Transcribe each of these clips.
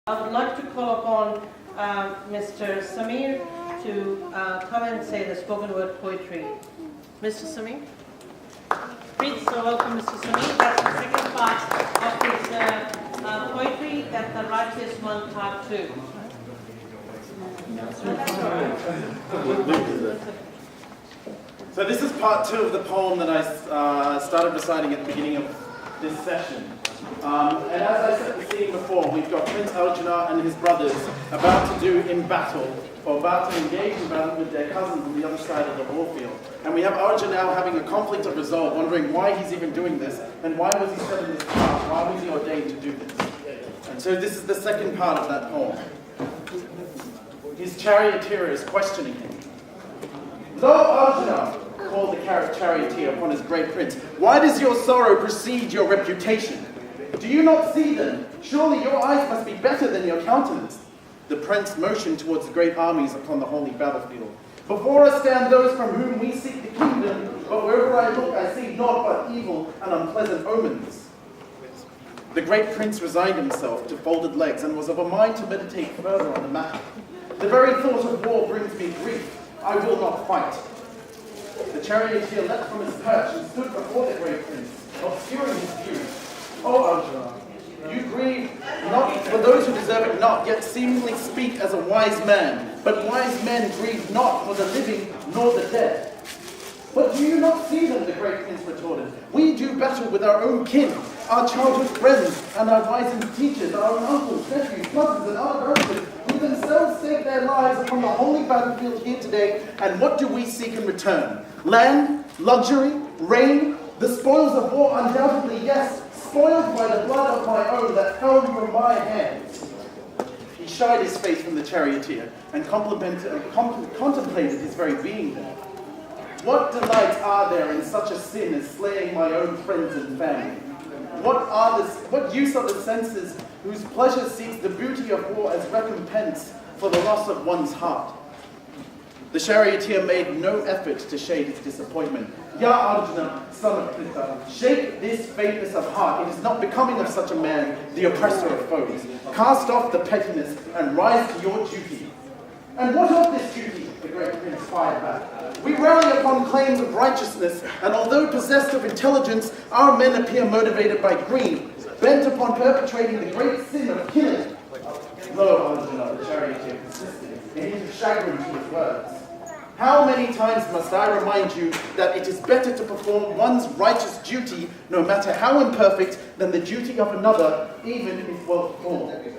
I would like to call upon Mr. Samir to come and say the spoken word poetry. Mr. Samir? Please, so welcome Mr. Samir. That's the second part of his poetry, that's the Righteous One, Part 2. So this is part 2 of the poem that I started reciting at the beginning of this session. And as I set the scene before, we've got Prince Arjuna and his brothers about to do in battle, or about to engage in battle with their cousins on the other side of the warfield. And we have Arjuna now having a conflict of resolve, wondering why he's even doing this, and why was he set in this path, why was he ordained to do this. And so this is the second part of that poem. His charioteer is questioning him. Lo, Arjuna, called the charioteer upon his great prince, why does your sorrow precede your reputation? Do you not see then? Surely your eyes must be better than your countenance. The prince motioned towards the great armies upon the holy battlefield. Before us stand those from whom we seek the kingdom, but wherever I look I see naught but evil and unpleasant omens. The great prince resigned himself to folded legs and was of a mind to meditate further on the matter. The very thought of war brings me grief. I will not fight. The charioteer leapt from his perch and stood before the great prince, obscuring his view. O Arjuna, you grieve not for those who deserve it not, yet seemingly speak as a wise man. But wise men grieve not for the living nor the dead. But do you not see them, the great prince retorted. We do battle with our own kin, our childhood friends, and our wisest teachers, our own uncles, nephews, cousins, and other relatives, who themselves stake their lives upon the holy battlefield here today. And what do we seek in return? Land, luxury, rain, the spoils of war, undoubtedly, yes, spoiled by the blood of my own that fell from my hands. He shied his face from the charioteer and contemplated his very being there. What delights are there in such a sin as slaying my own friends and family? What use are the senses whose pleasure seeks the beauty of war as recompense for the loss of one's heart? The charioteer made no effort to shade his disappointment. Ya Arjuna, son of Pritha, shake this faintness of heart. It is not becoming of such a man, the oppressor of foes. Cast off the pettiness and rise to your duty. And what of this duty? The great prince fired back. We rally upon claims of righteousness, and although possessed of intelligence, our men appear motivated by greed, bent upon perpetrating the great sin of killing. Lo, Arjuna, the charioteer persisted, in his chagrin to his words. How many times must I remind you that it is better to perform one's righteous duty, no matter how imperfect, than the duty of another, even if well performed?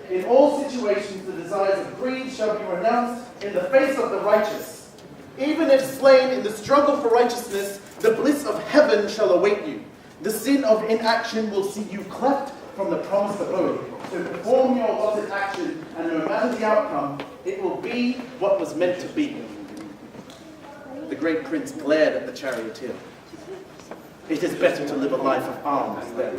In all situations, the desires of greed shall be renounced in the face of the righteous. Even if slain in the struggle for righteousness, the bliss of heaven shall await you. The sin of inaction will see you cleft from the promised abode. So perform your allotted action, and no matter the outcome, it will be what was meant to be. The great prince glared at the charioteer. It is better to live a life of arms then.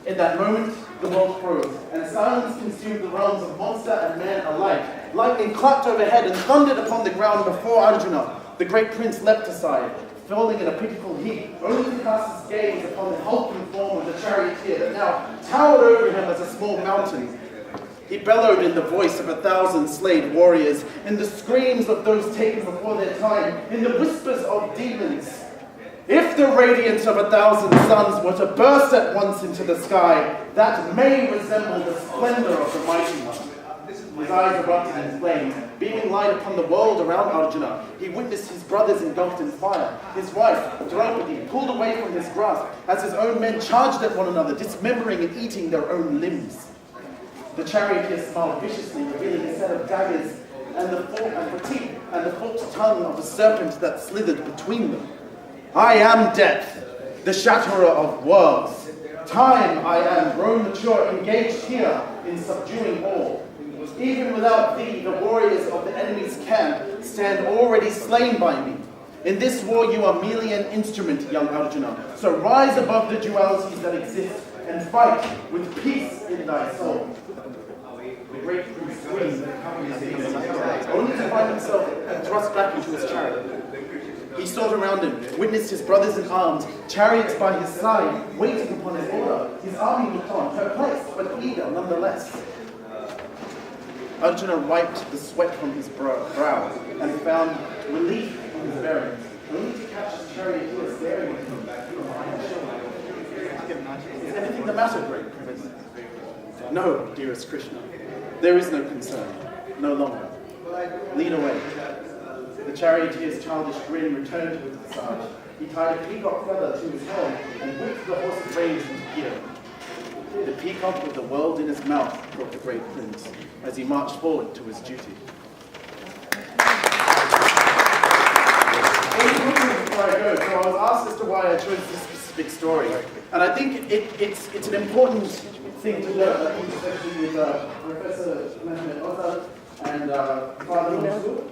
In that moment, the world froze, and silence consumed the realms of monster and man alike. Lightning clapped overhead and thundered upon the ground before Arjuna. The great prince leapt aside, falling in a pitiful heap, only to cast his gaze upon the hulking form of the charioteer that now towered over him as a small mountain. He bellowed in the voice of 1,000 slayed warriors, in the screams of those taken before their time, in the whispers of demons. If the radiance of 1,000 suns were to burst at once into the sky, that may resemble the splendor of the mighty one. His eyes erupted in flames, beaming light upon the world around Arjuna. He witnessed his brothers engulfed in fire. His wife, Draupadi, pulled away from his grasp as his own men charged at one another, dismembering and eating their own limbs. The charioteer smiled viciously, revealing a set of daggers and for teeth, and the forked tongue of a serpent that slithered between them. I am death, the shatterer of worlds. Time I am, grown mature, engaged here in subduing all. Even without thee, the warriors of the enemy's camp stand already slain by me. In this war you are merely an instrument, young Arjuna. So rise above the dualities that exist and fight with peace in thy soul. The great prince screamed, only to find himself thrust back into his chariot. He sought around him, witnessed his brothers in arms, chariots by his side, waiting upon his order. His army looked on, perplexed but eager nonetheless. Arjuna wiped the sweat from his brow and found relief in his bearings, only to catch his charioteer staring at him behind his shoulder. Is anything the matter, great prince? No, dearest Krishna. There is no concern. No longer. Lead away. The charioteer's childish grin returned to his visage. He tied a peacock feather to his helm and whipped the horse's reins into gear. The peacock with the world in his mouth, thought the great prince, as he marched forward to his duty. Before I go, so I was asked as to why I chose this specific story, and I think it's an important thing to learn, I think especially with Professor Mehmet Ozal and Father Mansur.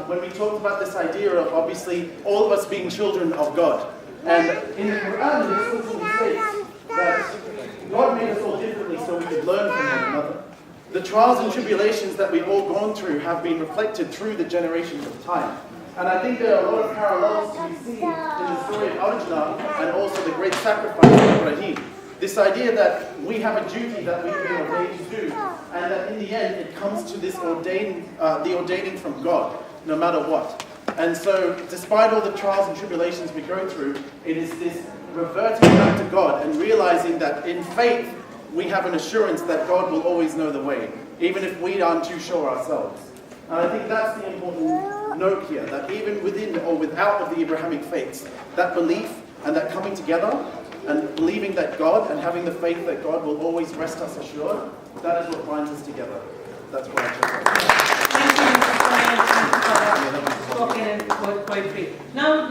When we talked about this idea of obviously all of us being children of God. And in the Quran, it explicitly states that God made us all differently so we could learn from one another. The trials and tribulations that we've all gone through have been reflected through the generations of time. And I think there are a lot of parallels to be seen in the story of Arjuna and also the great sacrifice of Ibrahim. This idea that we have a duty that we've been ordained to do, and that in the end it comes to this the ordaining from God, no matter what. And so, despite all the trials and tribulations we go through, it is this reverting back to God and realizing that in faith we have an assurance that God will always know the way, even if we aren't too sure ourselves. And I think that's the important note here, that even within or without of the Abrahamic faiths, that belief and that coming together and believing that God and having the faith that God will always rest us assured, that is what binds us together. That's why I chose it. Thank you, Mr. Samir, for spoken in poetry. Now